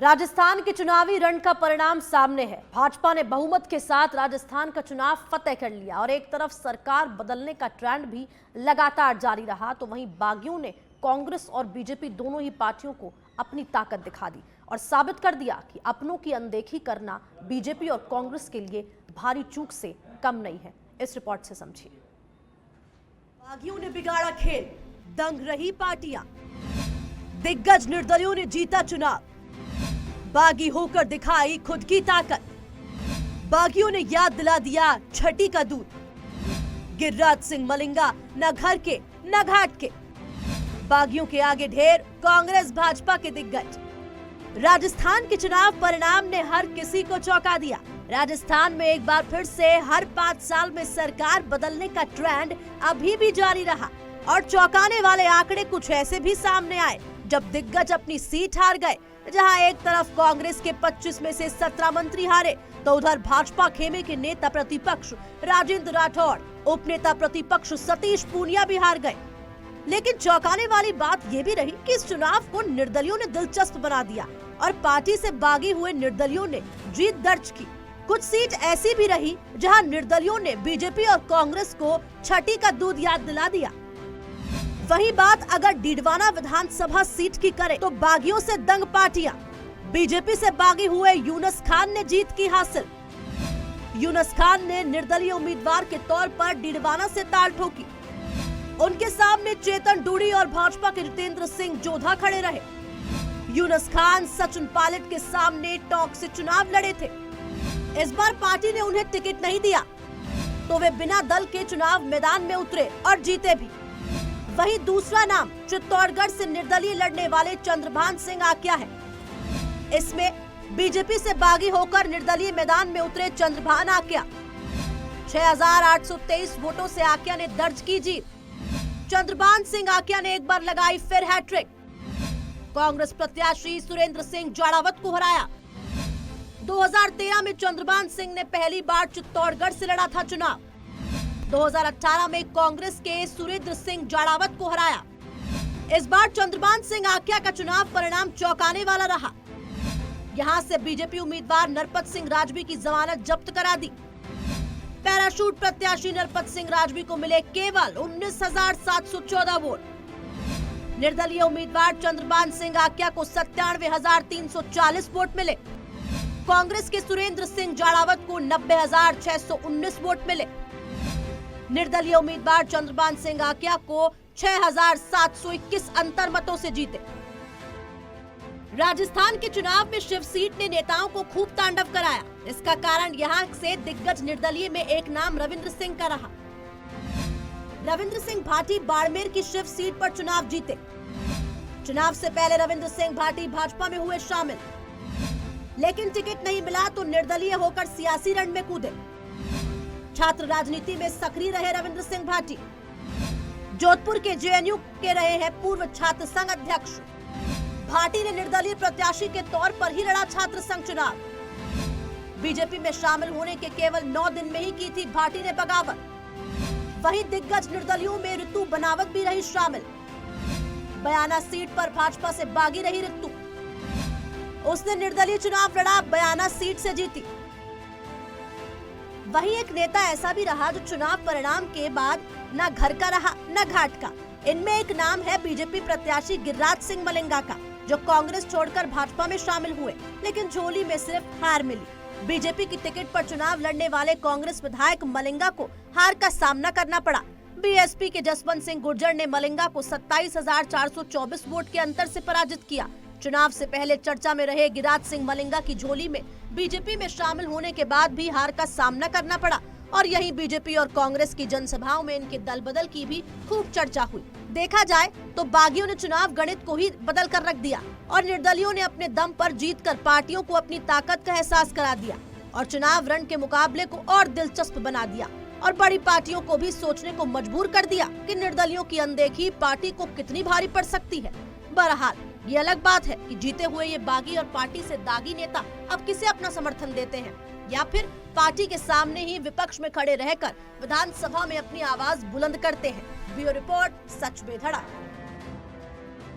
राजस्थान के चुनावी रण का परिणाम सामने है। भाजपा ने बहुमत के साथ राजस्थान का चुनाव फतेह कर लिया और एक तरफ सरकार बदलने का ट्रेंड भी लगातार जारी रहा, तो वहीं बागियों ने कांग्रेस और बीजेपी दोनों ही पार्टियों को अपनी ताकत दिखा दी और साबित कर दिया कि अपनों की अनदेखी करना बीजेपी और कांग्रेस के लिए भारी चूक से कम नहीं है। इस रिपोर्ट से समझिए। बागियों ने बिगाड़ा खेल, दंग रही पार्टियां, दिग्गज निर्दलियों ने जीता चुनाव, बागी होकर दिखाई खुद की ताकत। बागियों ने याद दिला दिया छठी का दूध। गिरिराज सिंह मलिंगा न घर के न घाट के, बागियों के आगे ढेर कांग्रेस भाजपा के दिग्गज। राजस्थान के चुनाव परिणाम ने हर किसी को चौंका दिया। राजस्थान में एक बार फिर से हर 5 साल में सरकार बदलने का ट्रेंड अभी भी जारी रहा और चौंकाने वाले आंकड़े कुछ ऐसे भी सामने आए जब दिग्गज अपनी सीट हार गए। जहां एक तरफ कांग्रेस के 25 में से 17 मंत्री हारे, तो उधर भाजपा खेमे के नेता प्रतिपक्ष राजेंद्र राठौड़, उपनेता प्रतिपक्ष सतीश पूनिया भी हार गए। लेकिन चौंकाने वाली बात यह भी रही कि इस चुनाव को निर्दलियों ने दिलचस्प बना दिया और पार्टी से बागी हुए निर्दलियों ने जीत दर्ज की। कुछ सीट ऐसी भी रही जहां निर्दलियों ने बीजेपी और कांग्रेस को छठी का दूध याद दिला दिया। वही बात अगर डीडवाना विधानसभा सीट की करें तो बागियों से दंग पार्टियां। बीजेपी से बागी हुए यूनुस खान ने जीत की हासिल। यूनुस खान ने निर्दलीय उम्मीदवार के तौर पर डीडवाना से ताल ठोकी। उनके सामने चेतन डूडी और भाजपा के जितेंद्र सिंह जोधा खड़े रहे। यूनुस खान सचिन पायलट के सामने टॉक से चुनाव लड़े थे। इस बार पार्टी ने उन्हें टिकट नहीं दिया, तो वे बिना दल के चुनाव मैदान में उतरे और जीते भी। वहीं दूसरा नाम चित्तौड़गढ़ से निर्दलीय लड़ने वाले चंद्रभान सिंह आक्या है। इसमें बीजेपी से बागी होकर निर्दलीय मैदान में उतरे चंद्रभान आक्या 6,823 वोटों से आक्या ने दर्ज की जीत। चंद्रभान सिंह आक्या ने एक बार लगाई फिर हैट्रिक। कांग्रेस प्रत्याशी सुरेंद्र सिंह जाड़ावत को हराया। 2013 में चंद्रभान सिंह ने पहली बार चित्तौड़गढ़ से लड़ा था चुनाव। 2018 में कांग्रेस के सुरेंद्र सिंह जाड़ावत को हराया। इस बार चंद्रभान सिंह आक्या का चुनाव परिणाम चौंकाने वाला रहा। यहां से बीजेपी उम्मीदवार नरपत सिंह राजवी की जमानत जब्त करा दी। पैराशूट प्रत्याशी नरपत सिंह राजवी को मिले केवल 19,714 वोट। निर्दलीय उम्मीदवार चंद्रभान सिंह आक्या को 97,340 वोट मिले। कांग्रेस के सुरेंद्र सिंह जाड़ावत को 90,619 वोट मिले। निर्दलीय उम्मीदवार चंद्रभान सिंह आक्या को 6,721 अंतर मतों से जीते। राजस्थान के चुनाव में शिव सीट ने नेताओं को खूब तांडव कराया। इसका कारण यहां से दिग्गज निर्दलीय में एक नाम रविंद्र सिंह का रहा। रविंद्र सिंह भाटी बाड़मेर की शिव सीट पर चुनाव जीते। चुनाव से पहले रविंद्र सिंह भाटी भाजपा में हुए शामिल, लेकिन टिकट नहीं मिला तो निर्दलीय होकर सियासी रण में कूदे। छात्र राजनीति में सक्रिय रहे रविंद्र सिंह भाटी। जोधपुर के जेएनयू के रहे हैं पूर्व छात्र संघ अध्यक्ष। भाटी ने निर्दलीय प्रत्याशी के तौर पर ही लड़ा छात्र संघ चुनाव। बीजेपी में शामिल होने के केवल 9 दिन में ही की थी भाटी ने बगावत। वहीं दिग्गज निर्दलियों में ऋतु बनावत भी रही शामिल। बयाना सीट पर भाजपा से बागी रही ऋतु। उसने निर्दलीय चुनाव लड़ा, बयाना सीट से जीती। वहीं एक नेता ऐसा भी रहा जो चुनाव परिणाम के बाद न घर का रहा न घाट का। इनमें एक नाम है बीजेपी प्रत्याशी गिरिराज सिंह मलिंगा का, जो कांग्रेस छोड़कर भाजपा में शामिल हुए, लेकिन झोली में सिर्फ हार मिली। बीजेपी की टिकट पर चुनाव लड़ने वाले कांग्रेस विधायक मलिंगा को हार का सामना करना पड़ा। बीएसपी के जसवंत सिंह गुर्जर ने मलिंगा को 27,424 वोट के अंतर से पराजित किया। चुनाव से पहले चर्चा में रहे गिरिराज सिंह मलिंगा की झोली में बीजेपी में शामिल होने के बाद भी हार का सामना करना पड़ा और यहीं बीजेपी और कांग्रेस की जनसभाओं में इनके दल बदल की भी खूब चर्चा हुई। देखा जाए तो बागियों ने चुनाव गणित को ही बदल कर रख दिया और निर्दलियों ने अपने दम पर जीतकर पार्टियों को अपनी ताकत का एहसास करा दिया और चुनाव रण के मुकाबले को और दिलचस्प बना दिया और बड़ी पार्टियों को भी सोचने को मजबूर कर दिया कि निर्दलियों की अनदेखी पार्टी को कितनी भारी पड़ सकती है। बहरहाल ये अलग बात है कि जीते हुए ये बागी और पार्टी से दागी नेता अब किसे अपना समर्थन देते हैं या फिर पार्टी के सामने ही विपक्ष में खड़े रहकर विधानसभा में अपनी आवाज बुलंद करते हैं। ब्यूरो रिपोर्ट, सच बेधड़ा।